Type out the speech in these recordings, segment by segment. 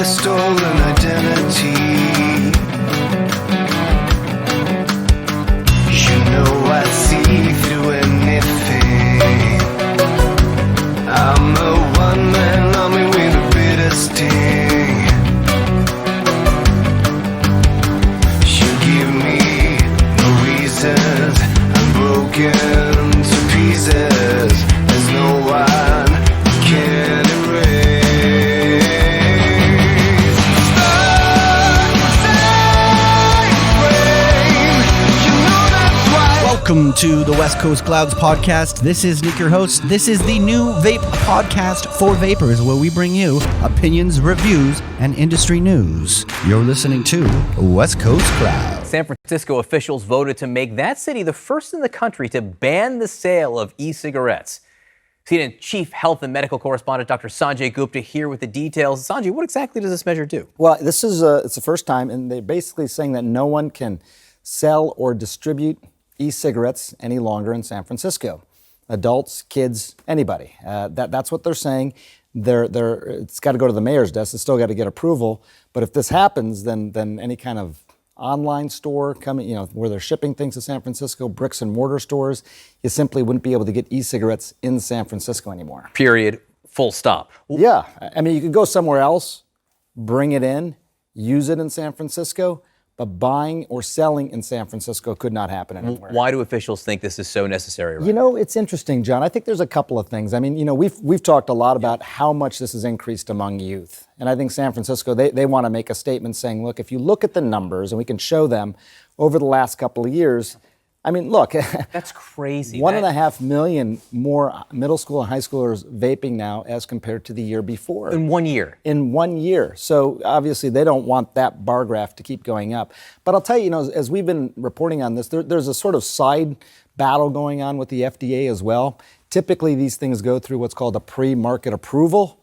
a stolen identity. You know I see through anything. I'm a one-man army with a bitter sting. You give me no reasons. I'm broken to pieces. There's no one who can erase. Welcome to the West Coast Clouds podcast. This is Nick, your host. This is the new Vape podcast for vapors, where we bring you opinions, reviews, and industry news. You're listening to West Coast Clouds. San Francisco officials voted to make that city the first in the country to ban the sale of e-cigarettes. CNN Chief Health and Medical Correspondent Dr. Sanjay Gupta here with the details. Sanjay, what exactly does this measure do? Well, this is it's the first time, and they're basically saying that no one can sell or distribute e-cigarettes any longer in San Francisco. Adults, kids, anybody. That's what they're saying. It's got to go to the mayor's desk. It's still got to get approval. But if this happens, then any kind of online store coming, where they're shipping things to San Francisco, bricks and mortar stores, you simply wouldn't be able to get e-cigarettes in San Francisco anymore. Period. Full stop. Yeah. I mean, you could go somewhere else, bring it in, use it in San Francisco, but buying or selling in San Francisco could not happen anywhere. Why do officials think this is so necessary right now? It's interesting, John. I think there's a couple of things. I mean, we've talked a lot about how much this has increased among youth. And I think San Francisco, they want to make a statement saying, look, if you look at the numbers, and we can show them over the last couple of years, I mean, look. That's crazy. 1.5 million more middle school and high schoolers vaping now as compared to the year before. In 1 year? In 1 year. So obviously they don't want that bar graph to keep going up. But I'll tell you, as we've been reporting on this, there's a sort of side battle going on with the FDA as well. Typically these things go through what's called a pre-market approval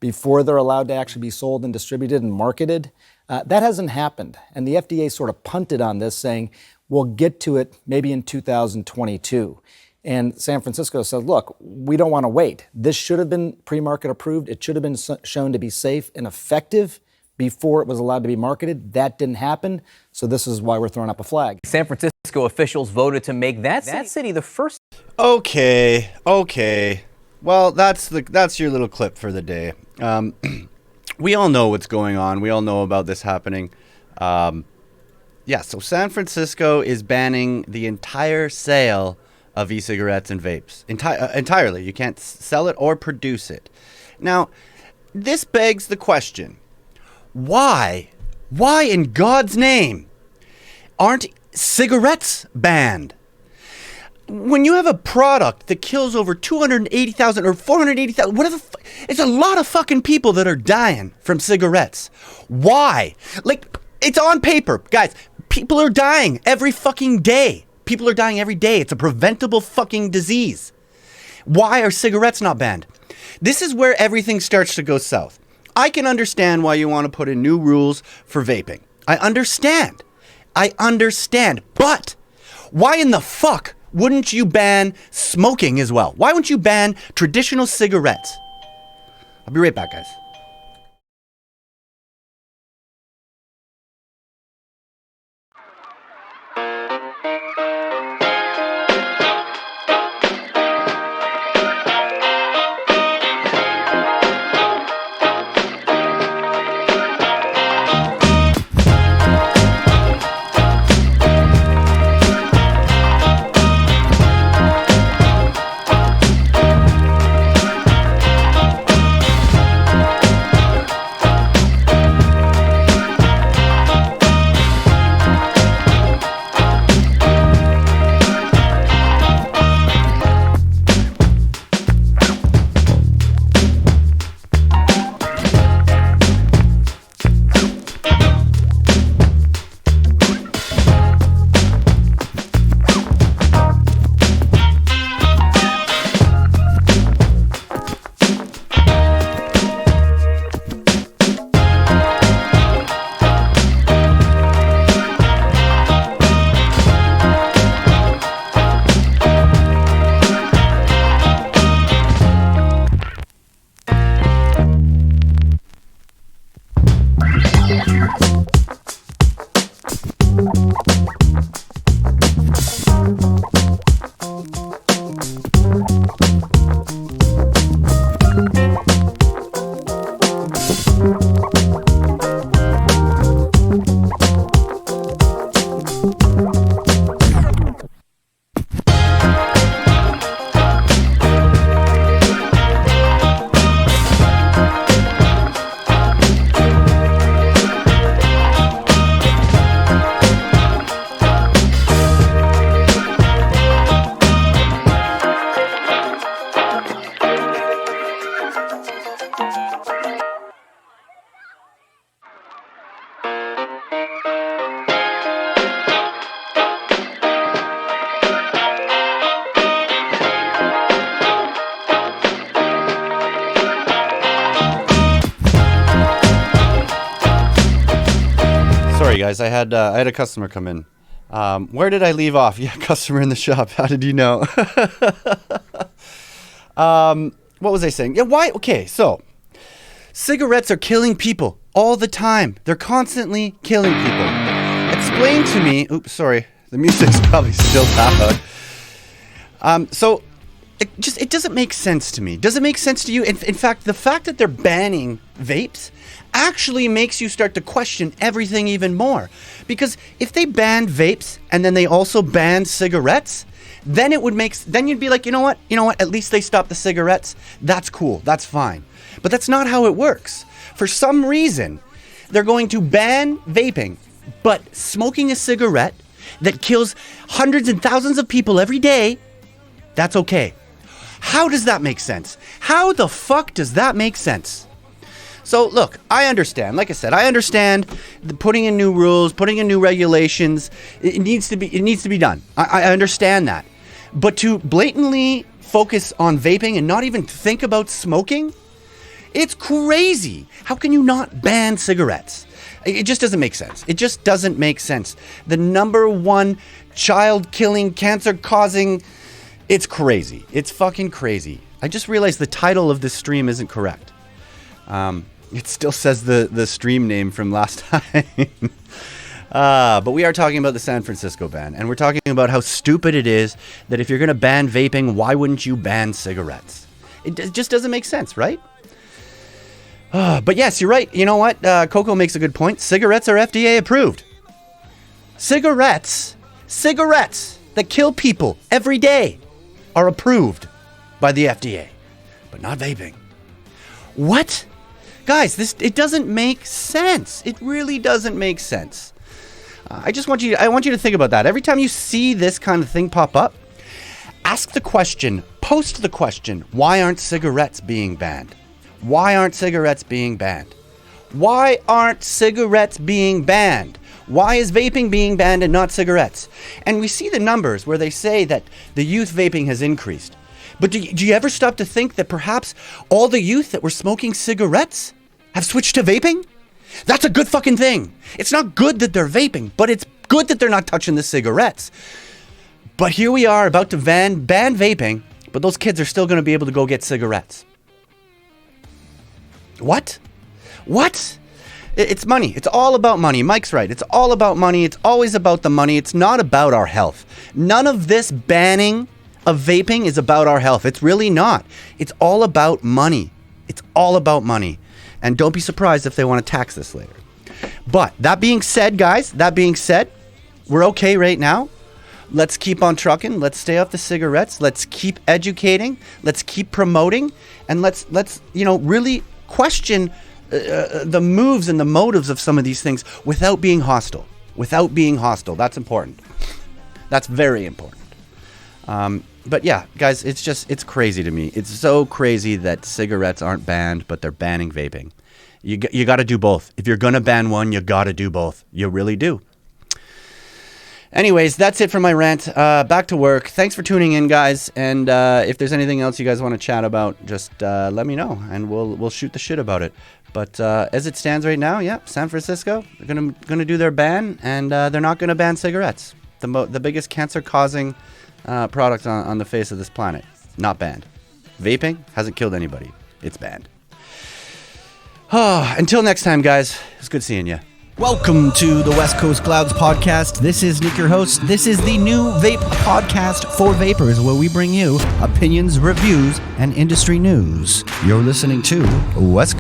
before they're allowed to actually be sold and distributed and marketed. That hasn't happened. And the FDA sort of punted on this, saying, we'll get to it maybe in 2022. And San Francisco said, look, we don't want to wait. This should have been pre-market approved. It should have been shown to be safe and effective before it was allowed to be marketed. That didn't happen. So this is why we're throwing up a flag. San Francisco officials voted to make that city the first. Okay. Well, that's your little clip for the day. We all know what's going on. We all know about this happening. So San Francisco is banning the entire sale of e-cigarettes and vapes. Entirely. You can't sell it or produce it. Now, this begs the question, why in God's name aren't cigarettes banned? When you have a product that kills over 280,000 or 480,000, whatever, it's a lot of fucking people that are dying from cigarettes. Why? It's on paper. Guys, people are dying every fucking day. People are dying every day. It's a preventable fucking disease. Why are cigarettes not banned? This is where everything starts to go south. I can understand why you want to put in new rules for vaping. I understand. But why in the fuck wouldn't you ban smoking as well? Why wouldn't you ban traditional cigarettes? I'll be right back, guys. Sorry, guys. I had a customer come in. Where did I leave off? Yeah, customer in the shop. How did you know? What was I saying? Yeah, why? Okay, so cigarettes are killing people all the time. They're constantly killing people. Explain to me. Oops, sorry. The music's probably still loud. So it doesn't make sense to me. Does it make sense to you? In fact, the fact that they're banning vapes actually makes you start to question everything even more. Because if they banned vapes and then they also banned cigarettes, then then you'd be like, you know what? At least they stopped the cigarettes. That's cool. That's fine. But that's not how it works. For some reason, they're going to ban vaping, but smoking a cigarette that kills hundreds and thousands of people every day, that's okay. How does that make sense? How the fuck does that make sense? So look, I understand. Like I said, I understand putting in new rules, putting in new regulations. It needs to be done. I understand that. But to blatantly focus on vaping and not even think about smoking, it's crazy. How can you not ban cigarettes? It just doesn't make sense. It just doesn't make sense. The number one child-killing, cancer-causing, it's crazy. It's fucking crazy. I just realized the title of this stream isn't correct. It still says the stream name from last time. But we are talking about the San Francisco ban. And we're talking about how stupid it is that if you're going to ban vaping, why wouldn't you ban cigarettes? It just doesn't make sense, right? But yes, you're right. You know what? Coco makes a good point. Cigarettes are FDA approved. Cigarettes that kill people every day are approved by the FDA. But not vaping. What? Guys, it doesn't make sense. It really doesn't make sense. I want you to think about that. Every time you see this kind of thing pop up, ask the question, post the question, why aren't cigarettes being banned? Why aren't cigarettes being banned? Why aren't cigarettes being banned? Why is vaping being banned and not cigarettes? And we see the numbers where they say that the youth vaping has increased. But do you ever stop to think that perhaps all the youth that were smoking cigarettes have switched to vaping? That's a good fucking thing. It's not good that they're vaping, but it's good that they're not touching the cigarettes. But here we are about to ban vaping, but those kids are still going to be able to go get cigarettes. What? It's money. It's all about money. Mike's right. It's all about money. It's always about the money. It's not about our health. None of this banning of vaping is about our health. It's really not. It's all about money. It's all about money. And don't be surprised if they want to tax this later. But that being said, guys, we're okay right now. Let's keep on trucking. Let's stay off the cigarettes. Let's keep educating. Let's keep promoting. And let's really question the moves and the motives of some of these things without being hostile. That's important. That's very important. But yeah, guys, it's crazy to me. It's so crazy that cigarettes aren't banned, but they're banning vaping. You got to do both. If you're going to ban one, you got to do both. You really do. Anyways, that's it for my rant. Back to work. Thanks for tuning in, guys. And if there's anything else you guys want to chat about, just let me know, and we'll shoot the shit about it. But as it stands right now, yeah, San Francisco, they're gonna do their ban, and they're not gonna ban cigarettes. The biggest cancer-causing product on the face of this planet, not banned. Vaping hasn't killed anybody. It's banned. Until next time, guys. It's good seeing you. Welcome to the West Coast Clouds podcast. This is Nick, your host. This is the new vape podcast for vapors, where we bring you opinions, reviews, and industry news. You're listening to West